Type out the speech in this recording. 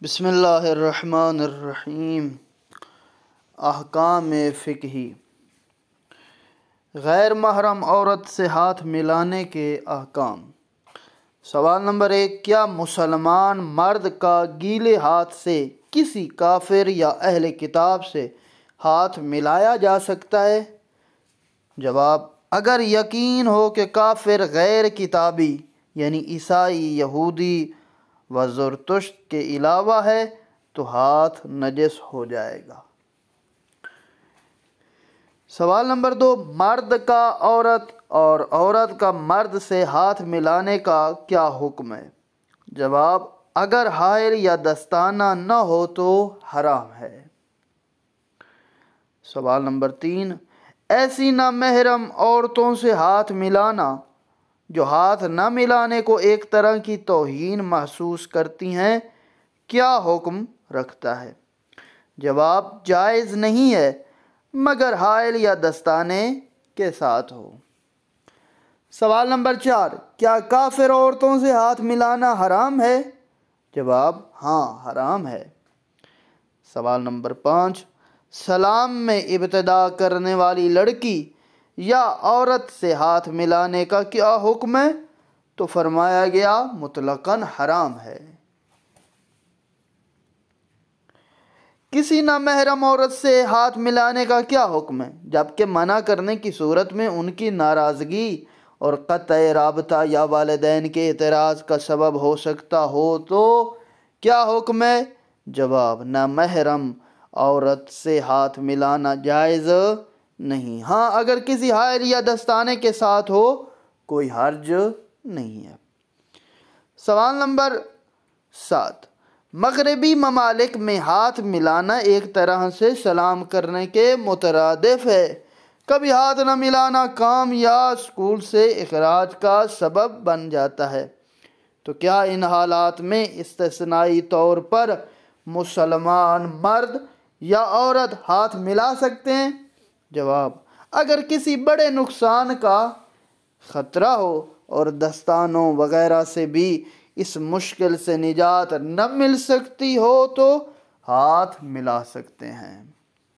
بسم اللہ الرحمن الرحیم۔ احکام فقہی، غیر محرم عورت سے ہاتھ ملانے کے احکام۔ سوال نمبر 1، کیا مسلمان مرد کا گیلے ہاتھ سے کسی کافر یا اہل کتاب سے ہاتھ ملایا جا سکتا ہے؟ جواب، اگر یقین ہو کہ کافر غیر کتابی یعنی عیسائی، یہودی و زرتشت کے علاوہ ہے تو ہاتھ نجس ہو جائے گا۔ سوال نمبر 2، مرد کا عورت اور عورت کا مرد سے ہاتھ ملانے کا کیا حکم ہے؟ جواب، اگر حائل یا دستانہ نہ ہو تو حرام ہے۔ سوال نمبر 3، ایسی نامحرم عورتوں سے ہاتھ ملانا جو ہاتھ نہ ملانے کو ایک طرح کی توہین محسوس کرتی ہیں، کیا حکم رکھتا ہے؟ جواب، جائز نہیں ہے مگر حائل یا دستانے کے ساتھ ہو۔ سوال نمبر 4، کیا کافر عورتوں سے ہاتھ ملانا حرام ہے؟ جواب، ہاں حرام ہے۔ سوال نمبر 5، سلام میں ابتدا کرنے والی لڑکی یا عورت سے ہاتھ ملانے کا کیا حکم ہے؟ تو فرمایا گیا مطلقاً حرام ہے۔ کسی نامحرم عورت سے ہاتھ ملانے کا کیا حکم ہے؟ جبکہ منع کرنے کی صورت میں ان کی ناراضگی اور قطع رابطہ یا والدین کے اعتراض کا سبب ہو سکتا ہو تو کیا حکم ہے؟ جواب، نامحرم عورت سے ہاتھ ملانا جائز نہیں، ہاں اگر کسی حائل یا دستانے کے ساتھ ہو کوئی حرج نہیں ہے۔ سوال نمبر 7، مغربی ممالک میں ہاتھ ملانا ایک طرح سے سلام کرنے کے مترادف ہے۔ کبھی ہاتھ نہ ملانا کام یا اسکول سے اخراج کا سبب بن جاتا ہے، تو کیا ان حالات میں استثنائی طور پر مسلمان مرد یا عورت ہاتھ ملا سکتے ہیں؟ جواب، اگر کسی بڑے نقصان کا خطرہ ہو اور دستانوں وغیرہ سے بھی اس مشکل سے نجات نہ مل سکتی ہو تو ہاتھ ملا سکتے ہیں۔